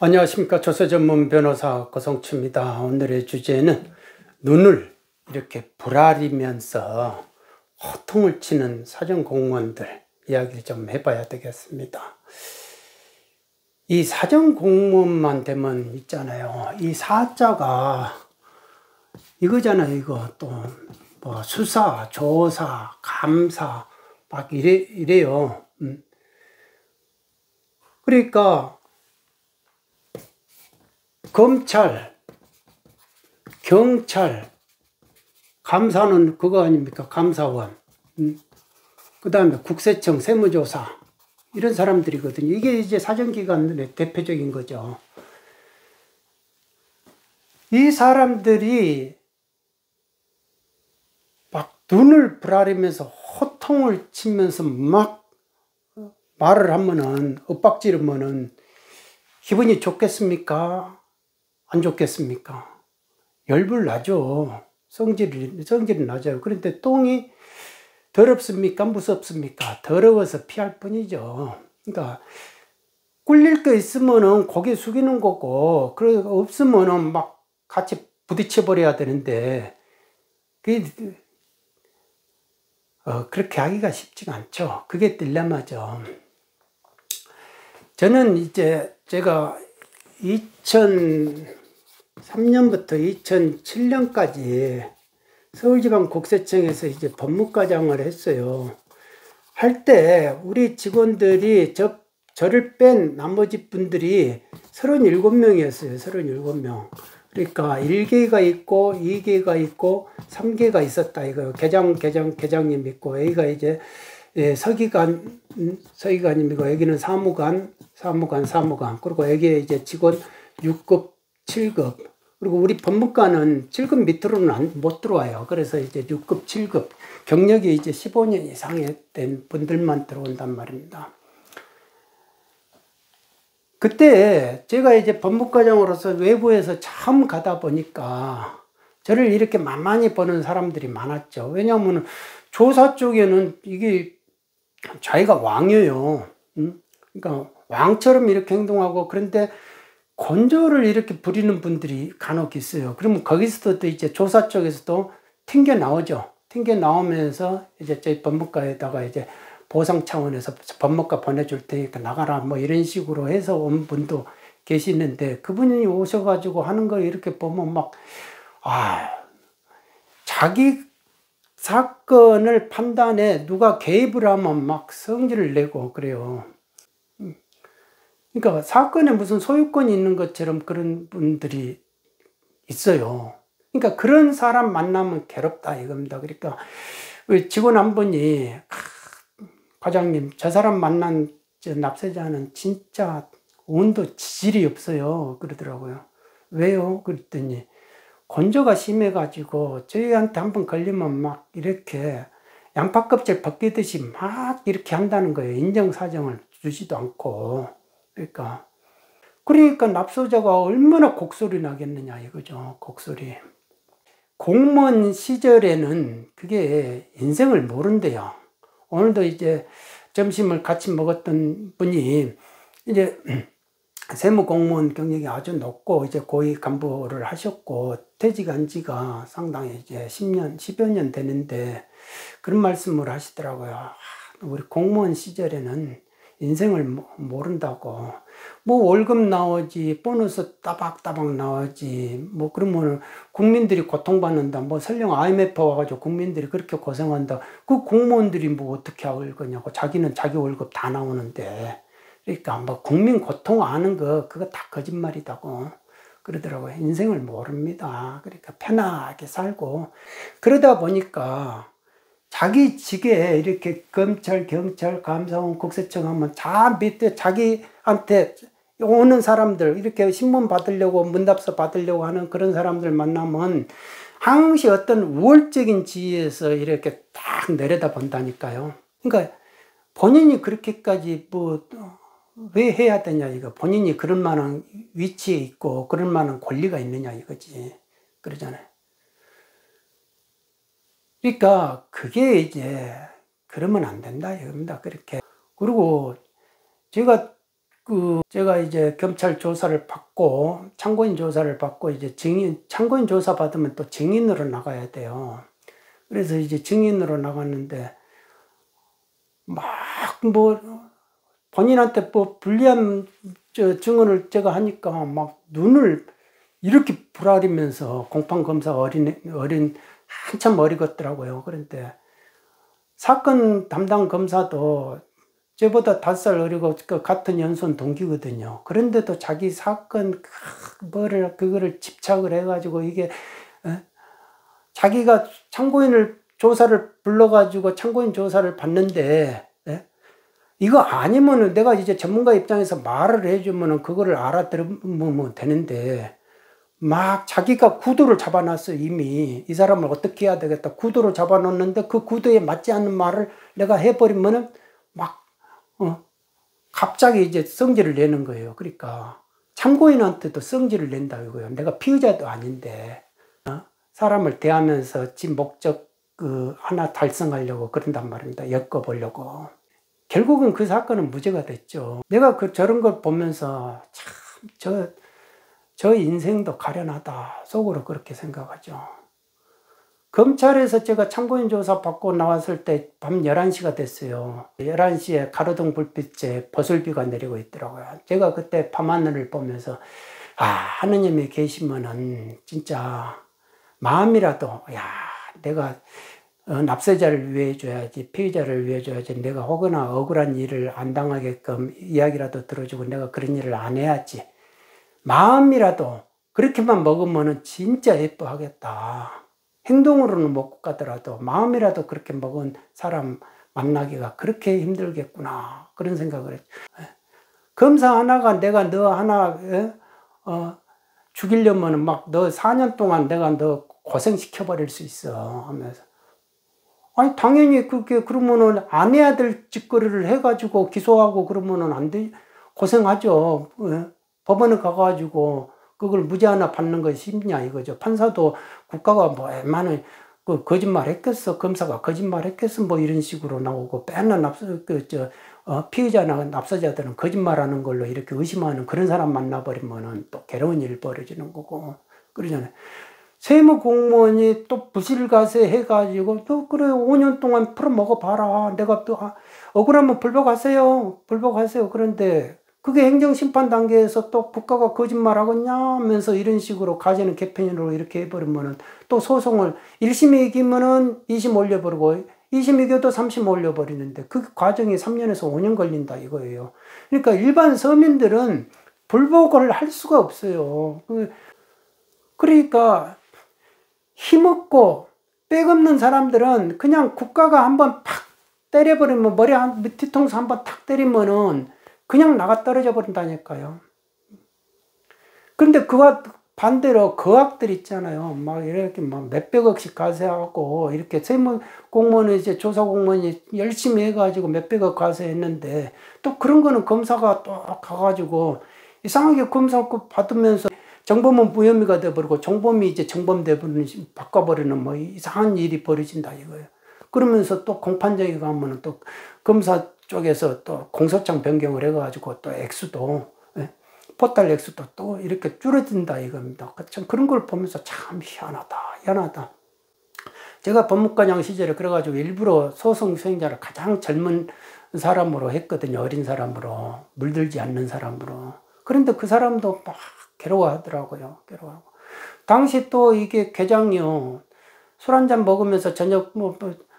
안녕하십니까. 조세전문 변호사 고성추입니다. 오늘의 주제는 눈을 이렇게 부라리면서 호통을 치는 사전공무원들 이야기를 좀 해봐야 되겠습니다. 이 사전공무원만 되면 있잖아요. 이 사자가 이거잖아요. 이거 또 뭐 수사, 조사, 감사 막 이래요. 그러니까 검찰, 경찰, 감사는 그거 아닙니까? 감사원. 그 다음에 국세청, 세무조사. 이런 사람들이거든요. 이게 이제 사정기관의 대표적인 거죠. 이 사람들이 막 눈을 부라리면서 호통을 치면서 막 말을 하면은, 엇박지르면은 기분이 좋겠습니까? 안 좋겠습니까? 열불 나죠. 성질이 나죠. 그런데 똥이 더럽습니까? 무섭습니까? 더러워서 피할 뿐이죠. 그러니까 꿀릴 거 있으면은 고개 숙이는 거고, 그리고 없으면은 막 같이 부딪혀 버려야 되는데, 그렇게 하기가 쉽지가 않죠. 그게 딜레마죠. 저는 이제 제가 2003년부터 2007년까지 서울지방국세청에서 이제 법무과장을 했어요. 할 때 우리 직원들이 저를 뺀 나머지 분들이 37명이었어요. 37명. 그러니까 1계가 있고 2계가 있고 3계가 있었다. 이거 계장님 있고 여기가 이제 서기관님이고 여기는 사무관. 그리고 여기에 이제 직원 6급, 7급. 그리고 우리 법무과는 7급 밑으로는 못 들어와요. 그래서 이제 6급, 7급. 경력이 이제 15년 이상의 된 분들만 들어온단 말입니다. 그때 제가 이제 법무과장으로서 외부에서 처음 가다 보니까 저를 이렇게 만만히 보는 사람들이 많았죠. 왜냐하면 조사 쪽에는 이게 자기가 왕이에요. 그러니까 왕처럼 이렇게 행동하고, 그런데 건조를 이렇게 부리는 분들이 간혹 있어요. 그러면 거기서도 이제 조사 쪽에서도 튕겨 나오죠. 튕겨 나오면서 이제 저희 법무과에다가 이제 보상 차원에서 법무과 보내줄 테니까 나가라 뭐 이런 식으로 해서 온 분도 계시는데, 그분이 오셔가지고 하는 거 이렇게 보면 막, 자기 사건을 판단에 누가 개입을 하면 막 성질을 내고 그래요. 그러니까 사건에 무슨 소유권이 있는 것처럼 그런 분들이 있어요. 그러니까 그런 사람 만나면 괴롭다 이겁니다. 그러니까 직원 한 분이, 과장님, 저 사람 만난 납세자는 진짜 온도 지질이 없어요. 그러더라고요. 왜요? 그랬더니 건조가 심해가지고 저희한테 한번 걸리면 막 이렇게 양파 껍질 벗기듯이 막 이렇게 한다는 거예요. 인정사정을 주지도 않고. 그러니까 납소자가 얼마나 곡소리 나겠느냐 이거죠. 곡소리. 공무원 시절에는 그게 인생을 모른대요. 오늘도 이제 점심을 같이 먹었던 분이 이제 세무공무원 경력이 아주 높고 이제 고위 간부를 하셨고 퇴직한 지가 상당히 이제 10여 년 되는데 그런 말씀을 하시더라고요. 우리 공무원 시절에는 인생을 모른다고. 뭐 월급 나오지, 보너스 따박따박 나오지, 뭐 그러면 국민들이 고통받는다. 뭐 설령 IMF 와가지고 국민들이 그렇게 고생한다. 그 공무원들이 뭐 어떻게 할 거냐고. 자기는 자기 월급 다 나오는데. 그러니까 뭐 국민 고통 아는 거 그거 다 거짓말이다고 그러더라고요. 인생을 모릅니다. 그러니까 편하게 살고 그러다 보니까 자기 직에 이렇게 검찰, 경찰, 감사원, 국세청 하면 다 밑에 자기한테 오는 사람들, 이렇게 신문 받으려고, 문답서 받으려고 하는 그런 사람들 만나면 항시 어떤 우월적인 지위에서 이렇게 딱 내려다 본다니까요. 그러니까 본인이 그렇게까지 왜 해야 되냐 이거. 본인이 그런 만한 위치에 있고 그런 만한 권리가 있느냐 이거지. 그러잖아요. 그러니까 그게 이제 그러면 안 된다 이겁니다. 그렇게. 그리고 제가 제가 이제 경찰 조사를 받고, 참고인 조사를 받고, 이제 참고인 조사 받으면 또 증인으로 나가야 돼요. 그래서 이제 증인으로 나갔는데, 본인한테 불리한 증언을 제가 하니까 막 눈을 이렇게 부라리면서 공판검사 한참 어리겠더라고요. 그런데 사건 담당 검사도 저보다 5살 어리고 같은 연수원 동기거든요. 그런데도 자기 사건 그거를 집착을 해가지고 이게 자기가 참고인을 조사를 불러가지고 참고인 조사를 받는데 이거 아니면은 내가 이제 전문가 입장에서 말을 해주면은 그거를 알아들으면 되는데 막 자기가 구도를 잡아놨어. 이미 이 사람을 어떻게 해야 되겠다 구도를 잡아놓는데 그 구도에 맞지 않는 말을 내가 해버리면은 막 갑자기 이제 성질을 내는 거예요. 그러니까 참고인한테도 성질을 낸다 이거예요. 내가 피의자도 아닌데 사람을 대하면서 지 목적 하나 달성하려고 그런단 말입니다. 엮어보려고. 결국은 그 사건은 무죄가 됐죠. 내가 저런 걸 보면서 참 저 인생도 가련하다 속으로 그렇게 생각하죠. 검찰에서 제가 참고인 조사 받고 나왔을 때 밤 11시가 됐어요. 11시에 가로등 불빛에 버슬비가 내리고 있더라고요. 제가 그때 밤하늘을 보면서 하느님이 계시면은 진짜 마음이라도 내가 납세자를 위해줘야지, 피의자를 위해줘야지, 내가 혹여나 억울한 일을 안 당하게끔 이야기라도 들어주고 내가 그런 일을 안 해야지. 마음이라도 그렇게만 먹으면 진짜 예뻐하겠다. 행동으로는 못 가더라도 마음이라도 그렇게 먹은 사람 만나기가 그렇게 힘들겠구나. 그런 생각을 했죠. 검사 하나가 내가 너 하나 죽이려면 막 너 4년 동안 내가 너 고생시켜버릴 수 있어 하면서 아니 당연히 그게 그러면은 안 해야 될 짓거리를 해가지고 기소하고 그러면은 안 돼. 고생하죠. 법원에 가가지고 그걸 무죄 하나 받는 것이 쉽냐 이거죠. 판사도 국가가 뭐 웬만한 거짓말 했겠어. 검사가 거짓말 했겠어. 뭐 이런 식으로 나오고 맨날 피의자나 납세자들은 거짓말하는 걸로 이렇게 의심하는 그런 사람 만나버리면은 또 괴로운 일이 벌어지는 거고 그러잖아요. 세무 공무원이 또 부실가세 해가지고 또 그래 5년 동안 풀어 먹어봐라. 내가 또 억울하면 불복하세요. 불복하세요. 그런데 그게 행정심판 단계에서 또 국가가 거짓말하겠냐 하면서 이런 식으로 가지는 개편으로 이렇게 해버리면은 또 소송을 1심 이기면은 2심 올려버리고 2심 이겨도 3심 올려버리는데 그 과정이 3년에서 5년 걸린다 이거예요. 그러니까 일반 서민들은 불복을 할 수가 없어요. 그러니까 힘없고 빽 없는 사람들은 그냥 국가가 한번 팍 때려버리면 머리 뒤통수 한번 탁 때리면은 그냥 나가 떨어져 버린다니까요. 근데 그와 반대로 거학들 있잖아요. 막 이렇게 막 몇백억씩 가세하고 이렇게 세무 공무원이 이제 조사 공무원이 열심히 해가지고 몇백억 가세했는데 또 그런 거는 검사가 또 가가지고 이상하게 검사급 받으면서 정범은 무혐의가 돼버리고 정범이 이제 정범대부분 바꿔버리는 뭐 이상한 일이 벌어진다 이거예요. 그러면서 또 공판장에 가면은 또 검사 쪽에서 또 공소장 변경을 해가지고 또 액수도 포탈 액수도 또 이렇게 줄어든다 이겁니다. 참 그런 걸 보면서 참 희한하다. 제가 법무과장 시절에 그래가지고 일부러 소송 수행자를 가장 젊은 사람으로 했거든요. 어린 사람으로 물들지 않는 사람으로. 그런데 그 사람도 막 괴로워하더라고요. 괴로워하고 당시 또 이게 계장이요. 술 한잔 먹으면서 저녁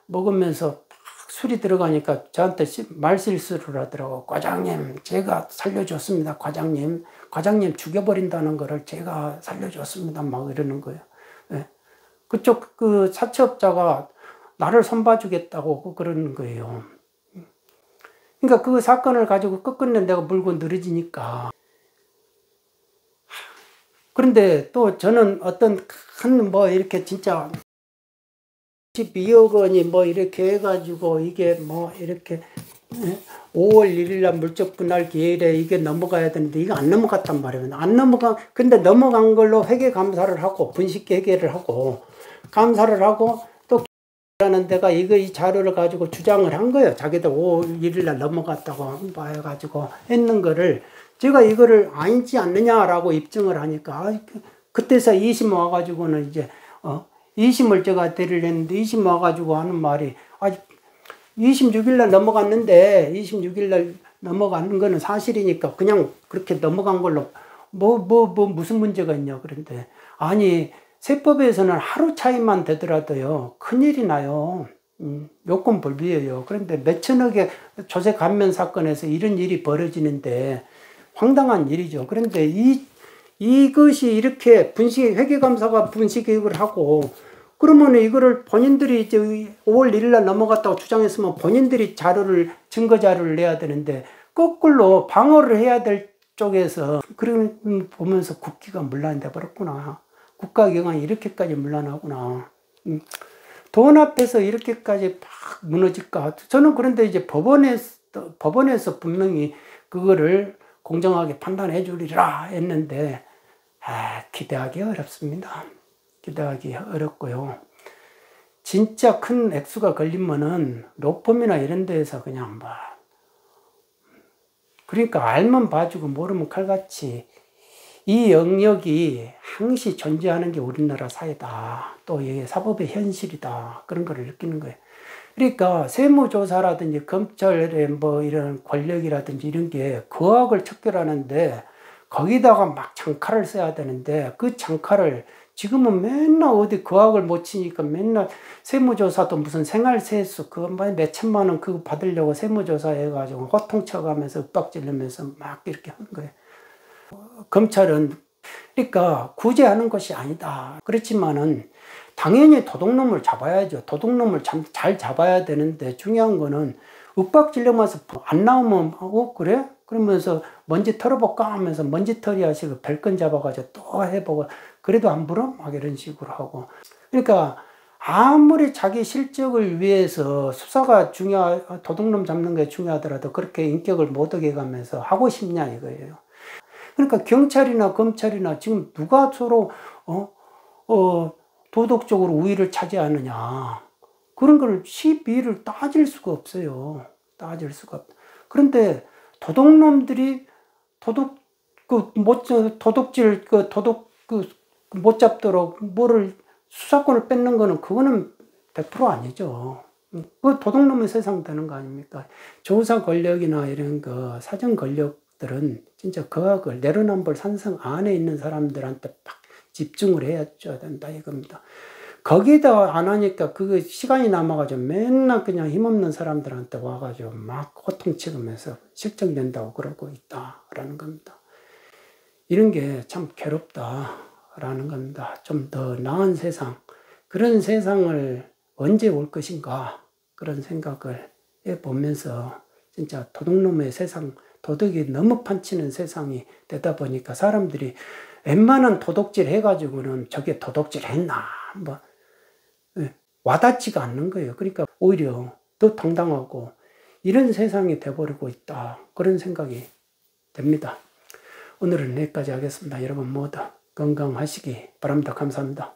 먹으면서 술이 들어가니까 저한테 말실수를 하더라고. 과장님 제가 살려줬습니다. 과장님 죽여버린다는 거를 제가 살려줬습니다. 막 이러는 거예요. 네. 그쪽 그 사채업자가 나를 손봐주겠다고 그러는 거예요. 그러니까 그 사건을 가지고 끝끝내 내가 물고 늘어지니까. 그런데 또 저는 어떤 큰 뭐 이렇게 진짜 12억 원이 뭐 이렇게 해가지고 이게 뭐 이렇게 5월 1일 날 물적 분할 기일에 이게 넘어가야 되는데 이거 안 넘어갔단 말이에요. 근데 넘어간 걸로 회계 감사를 하고 분식 회계를 하고 감사를 하고 또 라는 데가 이 자료를 가지고 주장을 한 거예요. 자기들 5월 1일 날 넘어갔다고 해가지고 했는 거를 제가 이거를 아니지 않느냐라고 입증을 하니까, 그때서 2심 와가지고는 이제, 2심을 제가 대리를 했는데, 2심 와가지고 하는 말이, 26일 날 넘어갔는데, 26일 날 넘어가는 거는 사실이니까 그냥 그렇게 넘어간 걸로, 무슨 문제가 있냐. 그런데, 아니, 세법에서는 하루 차이만 되더라도요, 큰일이 나요. 요건 불비예요. 그런데 몇천억의 조세 감면 사건에서 이런 일이 벌어지는데 황당한 일이죠. 그런데 이것이 이렇게 회계감사가 분식을 하고, 그러면 이거를 본인들이 이제 5월 1일 날 넘어갔다고 주장했으면 본인들이 증거 자료를 내야 되는데, 거꾸로 방어를 해야 될 쪽에서, 그런 보면서 국기가 문란돼 버렸구나. 국가기관이 이렇게까지 문란하구나. 돈 앞에서 이렇게까지 막 무너질까? 저는 그런데 이제 법원에서 분명히 그거를 공정하게 판단해 주리라 했는데, 기대하기 어렵습니다. 기대하기 어렵고요. 진짜 큰 액수가 걸리면은 로펌이나 이런 데에서 그냥 그러니까 알면 봐주고 모르면 칼같이, 이 영역이 항시 존재하는 게 우리나라 사회다. 또 이게 사법의 현실이다. 그런 걸 느끼는 거예요. 그러니까 세무조사라든지 검찰의 이런 권력이라든지 이런 게 거악을 척결하는데, 거기다가 막 장칼을 써야 되는데, 그 장칼을 지금은 맨날 어디 거악을 못 치니까 맨날 세무조사도 무슨 생활세수 몇 천만 원 그거 받으려고 세무조사 해가지고 호통쳐가면서 윽박지르면서 막 이렇게 하는 거예요. 검찰은 그러니까 구제하는 것이 아니다. 그렇지만은 당연히 도둑놈을 잡아야죠. 도둑놈을 잘 잡아야 되는데, 중요한 거는 윽박질러면서 안 나오면 그래? 그러면서 먼지 털어볼까 하면서 먼지 털이 하시고 별건 잡아가지고 또 해보고, 그래도 안 불어? 막 이런 식으로 하고. 그러니까 아무리 자기 실적을 위해서 수사가 도둑놈 잡는 게 중요하더라도 그렇게 인격을 못 어겨가면서 하고 싶냐 이거예요. 그러니까 경찰이나 검찰이나 지금 누가 서로 도덕적으로 우위를 차지하느냐, 그런 걸 시비를 따질 수가 없어요. 따질 수가 없. 그런데 도둑놈들이 못 잡도록 수사권을 뺏는 거는 그거는 100% 아니죠. 그 도둑놈의 세상 되는 거 아닙니까? 조사 권력이나 이런 거 사정 권력들은 진짜 거악을 내로남불 산성 안에 있는 사람들한테 막 집중을 해줘야 된다 이겁니다. 거기다 안 하니까 그 시간이 남아가지고 맨날 그냥 힘없는 사람들한테 와가지고 막 호통치면서 실정된다고 그러고 있다라는 겁니다. 이런 게 참 괴롭다라는 겁니다. 좀 더 나은 세상, 그런 세상을 언제 올 것인가, 그런 생각을 해보면서 진짜 도둑놈의 세상, 도덕이 너무 판치는 세상이 되다 보니까 사람들이 웬만한 도둑질 해가지고는 저게 도둑질 했나 와닿지가 않는 거예요. 그러니까 오히려 더 당당하고 이런 세상이 돼버리고 있다, 그런 생각이 됩니다. 오늘은 여기까지 하겠습니다. 여러분 모두 건강하시기 바랍니다. 감사합니다.